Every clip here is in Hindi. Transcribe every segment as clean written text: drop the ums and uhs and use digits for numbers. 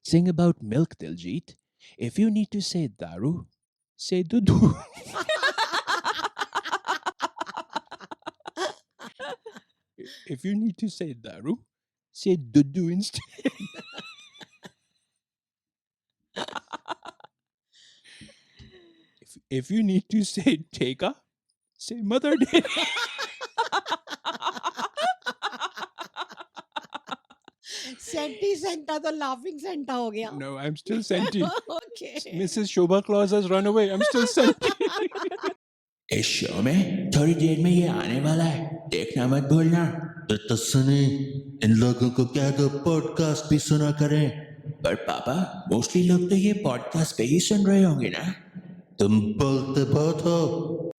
Sing about milk, Diljit. If you need to say daru, say dudu. If you need to say daru, say dudu instead. If you need to say teka, say mother day. Senti Santa तो लाफिंग सेंटा हो गया. No, I'm still senti. Okay. Mrs. Shobha Claus has run away. I'm still senti. इस शो में थोड़ी देर में ये आने वाला है, देखना मत भूलना. तो सुने, इन लोगों को क्या दो पॉडकास्ट भी सुना करें. पर पापा, मोस्टली लोग तो ये पॉडकास्ट पे ही सुन रहे होंगे ना. तुम बोलते बहुत हो.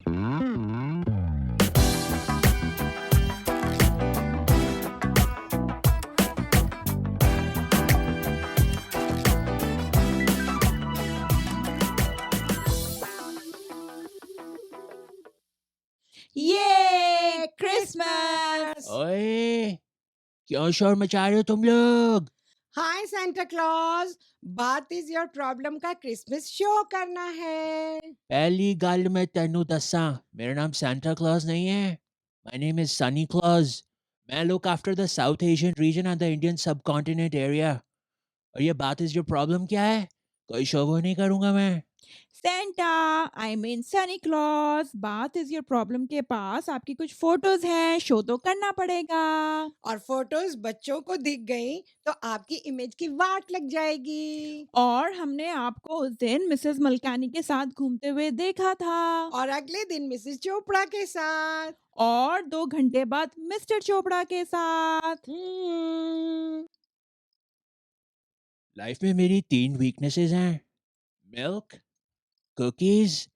ये क्रिसमस. ओए, क्यों शोर मचा रहे हो तुम लोग? हाय सेंटा क्लॉज, बात इज योर प्रॉब्लम का क्रिसमस शो करना है. पहली गल मैं तेनू दसा, मेरा नाम सांता क्लॉज नहीं है. My name is Sunny Claus. मैं look after the South Asian region and the Indian subcontinent area. और ये बात इज योर प्रॉब्लम क्या है? कोई शो वो नहीं करूंगा मैं. Santa, I mean Sunny clause, बात इज योर प्रॉब्लम के पास आपकी कुछ फोटोज हैं, शो तो करना पड़ेगा. और फोटोज बच्चों को दिख गई तो आपकी इमेज की वाट लग जाएगी. और हमने आपको उस दिन मिसेस मलकानी के साथ घूमते हुए देखा था. और अगले दिन मिसेस चोपड़ा के साथ. और 2 घंटे बाद मिस्टर चोपड़ा के साथ. लाइफ में मेरी 3 वीकनेसेस हैं. मिल्क, कुकीज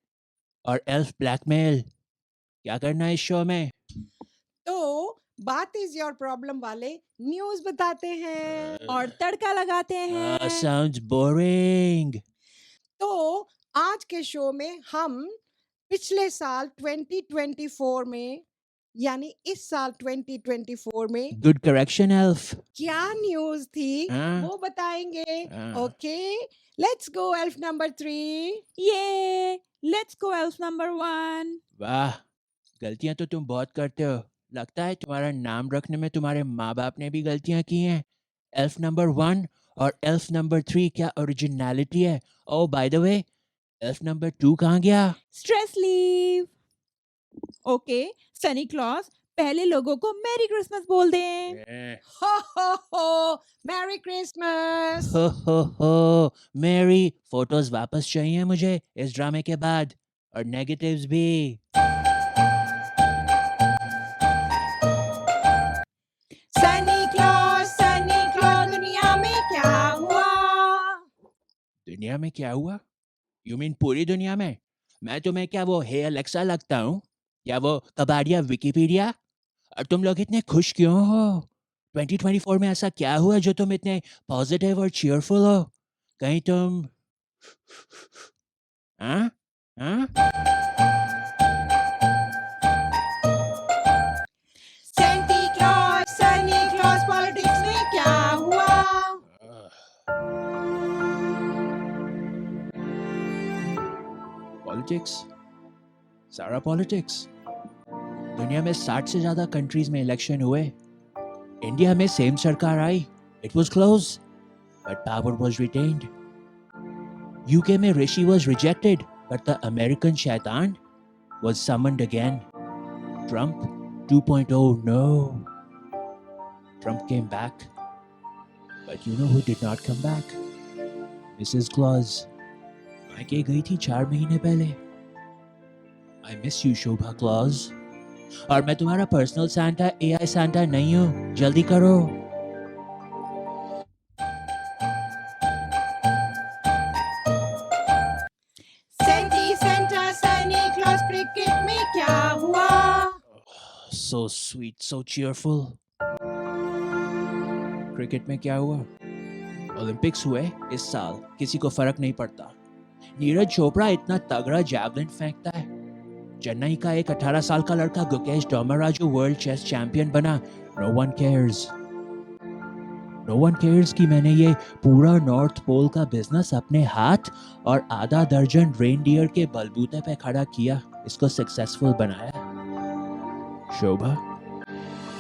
और एल्फ ब्लैकमेल. क्या करना है इस शो में? तो बात इज योर प्रॉब्लम वाले न्यूज बताते हैं. और तड़का लगाते हैं. Sounds boring. तो आज के शो में हम पिछले साल 2024 में यानी इस साल 2024 में Good correction, Elf. क्या न्यूज थी हाँ? वो बताएंगे. हाँ. Okay, let's go elf number 3. ये लेट्स गो एल्फ नंबर 1. वाह, गलतियां तो तुम बहुत करते हो. लगता है तुम्हारा नाम रखने में तुम्हारे माँ बाप ने भी गलतियां की हैं. एल्फ नंबर 1 और एल्फ नंबर 3 क्या ओरिजिनलिटी है. Oh by the way, elf number 2 कहाँ गया? Stress leave. Okay, Sunny Claus, पहले लोगों को मैरी क्रिसमस बोल दें. हो मैरी क्रिसमस. हो मेरी फोटोज वापस चाहिए मुझे इस ड्रामे के बाद, और नेगेटिव्स भी. सनी क्लॉज, दुनिया में क्या हुआ? दुनिया में क्या हुआ? यू मीन पूरी दुनिया में? मैं तुम्हें क्या वो हे अलेक्सा लगता हूँ, या वो कबाड़िया विकिपीडिया? और तुम लोग इतने खुश क्यों हो? 2024 में ऐसा क्या हुआ जो तुम इतने पॉजिटिव और चीयरफुल हो? कहीं तुम हाँ हाँ? सनी क्लॉज, पॉलिटिक्स में क्या हुआ? पॉलिटिक्स, सारा पॉलिटिक्स. दुनिया में 60 से ज्यादा कंट्रीज में इलेक्शन हुए. इंडिया में सेम सरकार आई. It was close but power was retained. UK में Rishi was rejected but the American शैतान was summoned again. Trump 2.0, no. Trump came back. But you know who did not come back? Mrs. Claus. मायके गई थी 4 महीने पहले. I miss you, Shobha clause. और मैं तुम्हारा पर्सनल सांता, AI सांता नहीं हूँ. जल्दी करो. सनी क्लॉज, क्रिकेट में क्या हुआ? So sweet, so cheerful. Cricket में क्या हुआ? ओलंपिक्स हुए इस साल, किसी को फर्क नहीं पड़ता. नीरज चोपड़ा इतना तगड़ा जैवलिन फेंकता है. चेन्नई का एक 18 साल का लड़का Gukesh Dommaraju world chess champion बना. No one cares. No one cares कि मैंने ये पूरा नॉर्थ पोल का बिजनेस अपने हाथ और आधा दर्जन रेनडियर के बलबूते पे खड़ा किया, इसको सक्सेसफुल बनाया। शोभा,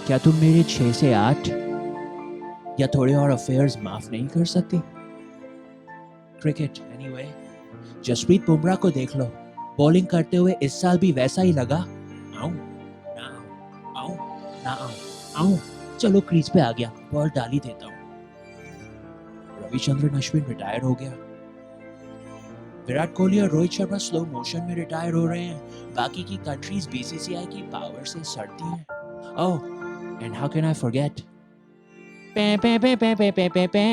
क्या तुम मेरे 6 से 8 या थोड़े और अफेयर्स माफ नहीं कर सकती? क्रिकेट एनीवे, जसप्रीत बुमराह को देख लो, बॉलिंग करते हुए इस साल भी वैसा ही लगा। आऊं ना आऊं, आऊं ना आऊं, आऊं, चलो क्रीज पे आ गया, बॉल डाल ही देता हूं। रविचंद्रन अश्विन रिटायर हो गया। विराट कोहली और रोहित शर्मा स्लो मोशन में रिटायर हो रहे हैं। बाकी की कंट्रीज बीसीसीआई की पावर से सड़ती हैं। Oh, and how can I forget? पे पे पे पे पे पे पे पे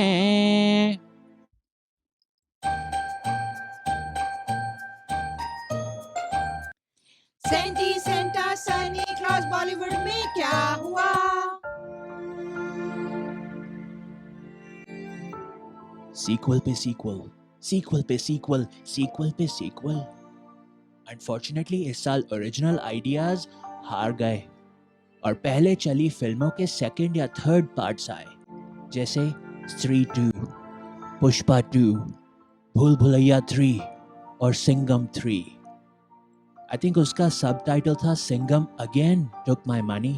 सेंटी सेंटा सनी क्लॉज बॉलीवुड में क्या हुआ? सीक्वल पे सीक्वल, सीक्वल पे सीक्वल, सीक्वल पे सीक्वल। अनफॉर्चुनेटली इस साल ओरिजिनल आइडियाज हार गए और पहले चली फिल्मों के सेकंड या थर्ड पार्ट्स आए, जैसे स्त्री 2, पुष्पा 2, भूल भुलैया 3 और सिंघम 3। आई थिंक उसका सब टाइटल था Singham again took my money.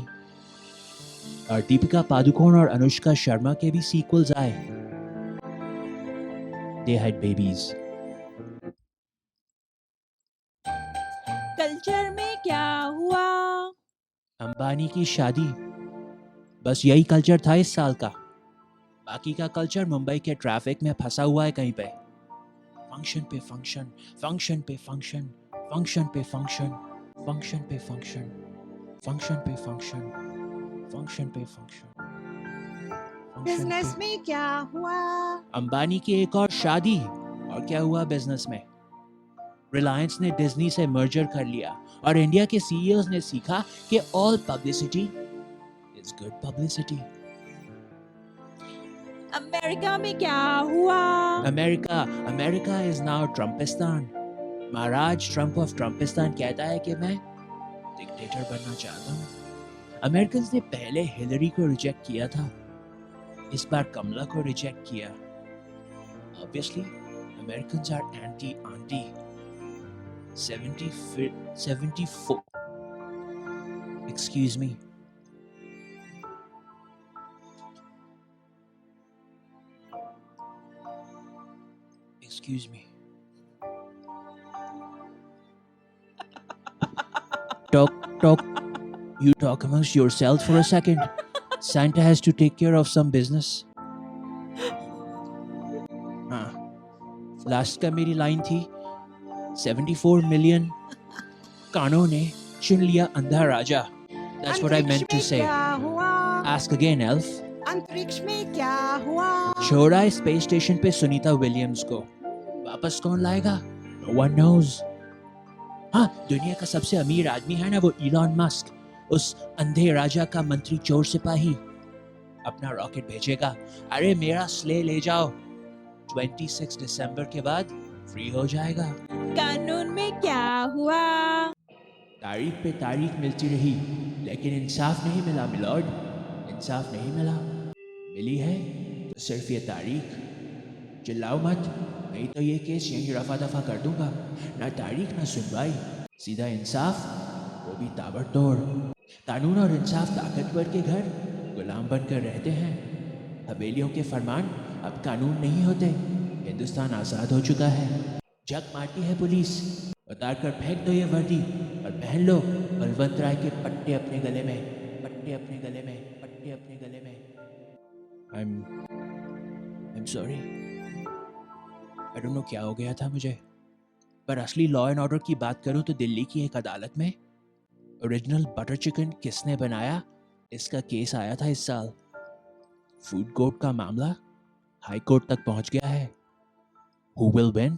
और दीपिका पादुकोण और अनुष्का शर्मा के भी सीक्वल्स आए। They had babies. कल्चर में क्या हुआ? अंबानी की शादी, बस यही कल्चर था इस साल का। बाकी का कल्चर मुंबई के ट्रैफिक में फंसा हुआ है कहीं पे। फंक्शन पे फंक्शन, फंक्शन पे फंक्शन, फंक्शन पे फंक्शन, फंक्शन पे फंक्शन, फंक्शन पे फंक्शन, फंक्शन पे फंक्शन। बिजनेस में क्या हुआ? अंबानी की एक और शादी, और क्या हुआ बिजनेस में? रिलायंस ने डिज्नी से मर्जर कर लिया और इंडिया के सीईओज ने सीखा कि all publicity is good publicity. America में क्या हुआ? अमेरिका, अमेरिका इज नाउ ट्रम्पिस्तान। महाराज ट्रम्प ऑफ ट्रम्पिस्तान कहता है कि मैं डिक्टेटर बनना चाहता हूँ। अमेरिकन ने पहले हिलरी को रिजेक्ट किया था, इस बार कमला को रिजेक्ट किया। Obviously Americans are anti aunty. 74, excuse me, excuse me, talk, you talk amongst yourself for a second. Santa has to take care of some business. हाँ, लास्ट का मेरी लाइन थी, 74 मिलियन कानों ने चुन लिया अंधा राजा। That's what I meant to say. क्या हुआ? Ask again, Elf. अंतरिक्ष में क्या हुआ? छोड़ा है स्पेस स्टेशन पे सुनीता विलियम्स को, वापस कौन लाएगा? No one knows. हाँ, दुनिया का सबसे अमीर आदमी है ना वो इलॉन मस्क, उस अंधे राजा का मंत्री चोर सिपाही अपना रॉकेट भेजेगा। अरे मेरा स्ले ले जाओ, 26 दिसंबर के बाद फ्री हो जाएगा। कानून में क्या हुआ? तारीख पे तारीख मिलती रही, लेकिन इंसाफ नहीं मिला मिलॉर्ड, इंसाफ नहीं मिला। मिली है तो सिर्फ ये तारीख। चिल्लाओ मत, नहीं तो ये केस यहीं रफा दफा कर दूंगा। ना तारीख ना सुनवाई, सीधा इंसाफ, वो भी ताबड़तोड़। कानून और इंसाफ ताकतवर के घर गुलाम बनकर रहते हैं। हवेलियों के फरमान अब कानून नहीं होते। हिंदुस्तान आज़ाद हो चुका है। जग मारती है पुलिस, उतार कर फेंक दो ये वर्दी और पहन लो बलवंत राय के पट्टे अपने गले में, पट्टे अपने गले में, पट्टे अपने गले में। I'm sorry. I don't know क्या हो गया था मुझे। पर असली लॉ एंड ऑर्डर की बात करूं तो दिल्ली की एक अदालत में ओरिजिनल बटर चिकन किसने बनाया, इसका केस आया था इस साल। फूड कोर्ट का मामला हाई कोर्ट तक पहुंच गया है। Who will win?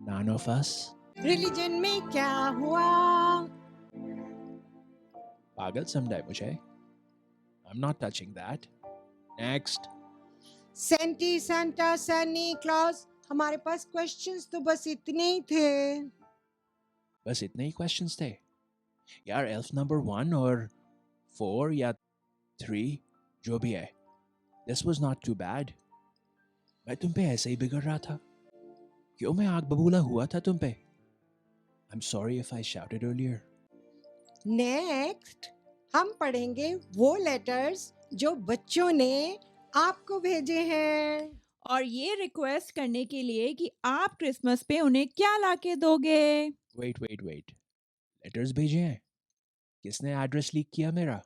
None of us. Religion में क्या हुआ? पागल समझा है मुझे। I'm not touching that. Next. Senti Santa Sunny Claus. हमारे पास क्वेश्चंस तो बस इतने ही थे। बस इतने ही क्वेश्चंस थे यार। एल्फ नंबर 1 और 4 या 3 जो भी है, This was not too bad. मैं तुम पे ऐसे ही बिगड़ रहा था. क्यों मैं आग बबूला हुआ था तुम पे? I'm sorry if I shouted earlier. Next हम पढ़ेंगे वो लेटर्स जो बच्चों ने आपको भेजे हैं. और ये रिक्वेस्ट करने के लिए कि आप क्रिसमस पे उन्हें क्या लाके दोगे. Wait. Letters भेजे हैं? किसने एड्रेस लीक किया मेरा?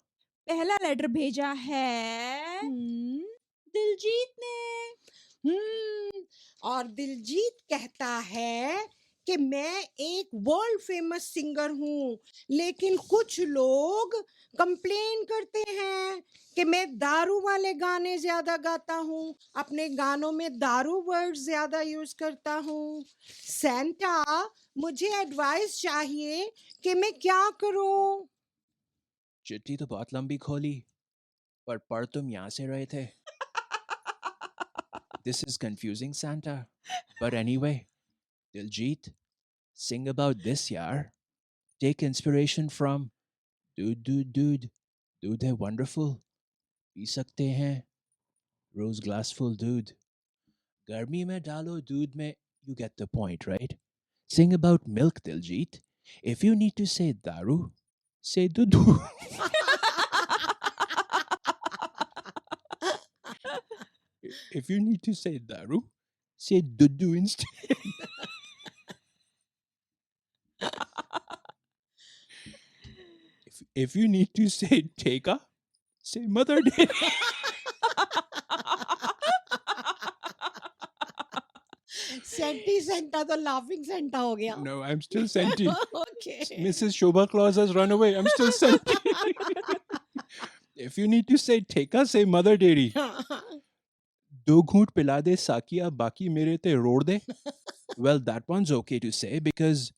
पहला लेटर भेजा है दिलजीत ने. और दिलजीत कहता है कि मैं एक वर्ल्ड फेमस सिंगर हूँ, लेकिन कुछ लोग कंप्लेन करते हैं कि मैं दारू वाले गाने ज्यादा गाता हूँ, अपने गानों में दारू वर्ड ज्यादा यूज करता हूँ. सेंटा, मुझे एडवाइस चाहिए कि मैं क्या करूँ. चिट्ठी तो बहुत लंबी खोली, पर पढ़ तुम यहाँ से रहे थे. This is confusing, Santa. But anyway, Diljit, sing about this, yaar. Take inspiration from Dude. Dude है wonderful. पी सकते हैं. Rose glassful dude. गर्मी में डालो दूध में. You get the point, right? Sing about milk, Diljit. If you need to say daru, say dudu. If you need to say daru, say dudu instead. If you need to say teka, say mother day. Senti Santa तो लाफिंग सेंटा हो गया. No, I'm still senti. Okay. Mrs. Shobha Claus has run away. I'm still senti. If you need to say teka, say mother dairy. दो घूंट पिला दे साकिया बाकी मेरे ते road they. Well, that one's okay to say because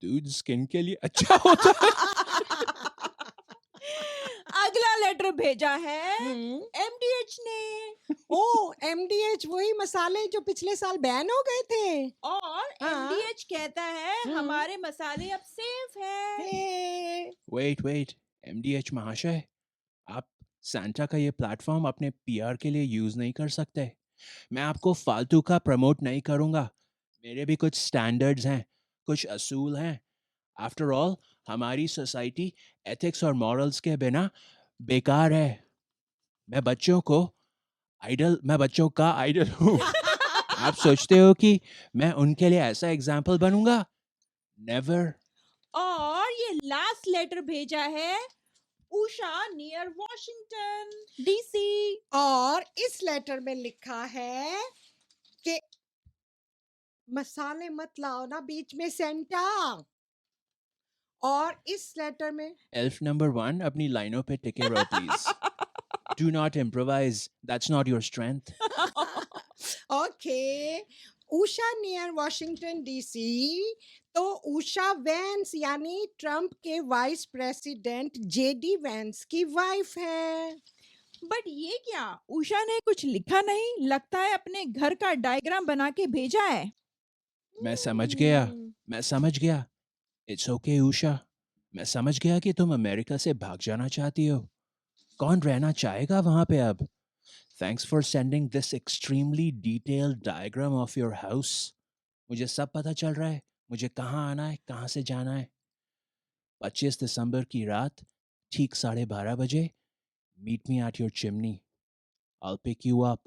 dude skin के लिए अच्छा होता है. अगला लेटर भेजा है हम्म. एमडीएच ने. ओ एमडीएच, वही मसाले जो पिछले साल बैन हो गए थे. और हाँ. एमडीएच कहता है हमारे मसाले अब सेफ है. हे. Wait. MDH महाशय, आप सैंटा का ये प्लेटफॉर्म अपने पीआर के लिए यूज नहीं कर सकते. मैं आपको फालतू का प्रमोट नहीं करूंगा. मेरे भी कुछ स्टैंडर्ड्स हैं, कुछ असूल हैं. आफ्टर ऑल हमारी सोसाइटी एथिक्स और मॉरल्स के बिना बेकार है. मैं बच्चों का आइडल हूँ. आप सोचते हो कि मैं उनके लिए ऐसा एग्जाम्पल बनूंगा? नेवर. और ये लास्ट लेटर भेजा है उषा नियर वॉशिंगटन डीसी. और इस लेटर में लिखा है कि मसाले मत लाओ ना बीच में सेंटा. और इस लेटर में Elf number 1, अपनी लाइनों पे टिके रहो please. Do not improvise. That's not your strength. Okay, Usha near Washington DC. तो उषा वैंस यानी ट्रम्प के वाइस प्रेसिडेंट जेडी वैंस की वाइफ है. बट ये क्या, उषा ने कुछ लिखा नहीं, लगता है अपने घर का डायग्राम बना के भेजा है. मैं समझ गया. It's okay, Usha. मैं समझ गया कि तुम अमेरिका से भाग जाना चाहती हो. कौन रहना चाहेगा वहां पे अब? Thanks for sending this extremely detailed diagram of your house. मुझे सब पता चल रहा है. मुझे कहाँ आना है, कहाँ से जाना है. 25 दिसंबर की रात ठीक 12:30 बजे. Meet me at your chimney. I'll pick you up.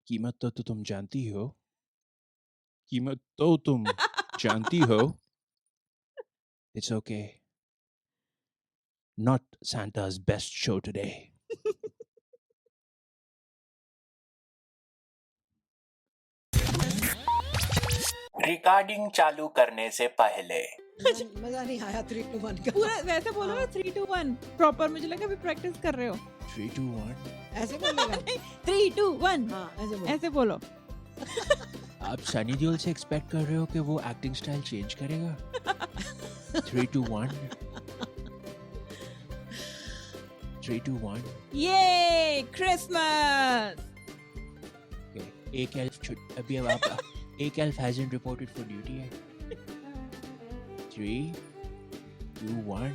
कीमत तो तुम जानती हो. It's okay. Not Santa's best show today. Recording चालू करने से पहले मजा नहीं आया 3 to 1 का. पूरा वैसे बोलो ना 3 2 1 प्रॉपर. मुझे लगा अभी प्रैक्टिस कर रहे हो. 3, 2, 1. ऐसे बोलेगा. 3 2 1 हाँ ऐसे बोलो. ऐसे बोलो. आप सनी देओल से एक्सपेक्ट कर रहे हो कि वो एक्टिंग स्टाइल चेंज करेगा? 3, 2, 1. 3, 2, 1. ये क्रिसमस. Okay. एक elf hasn't reported for duty yet. 3, 2, 1.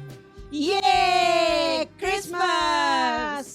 ये क्रिसमस.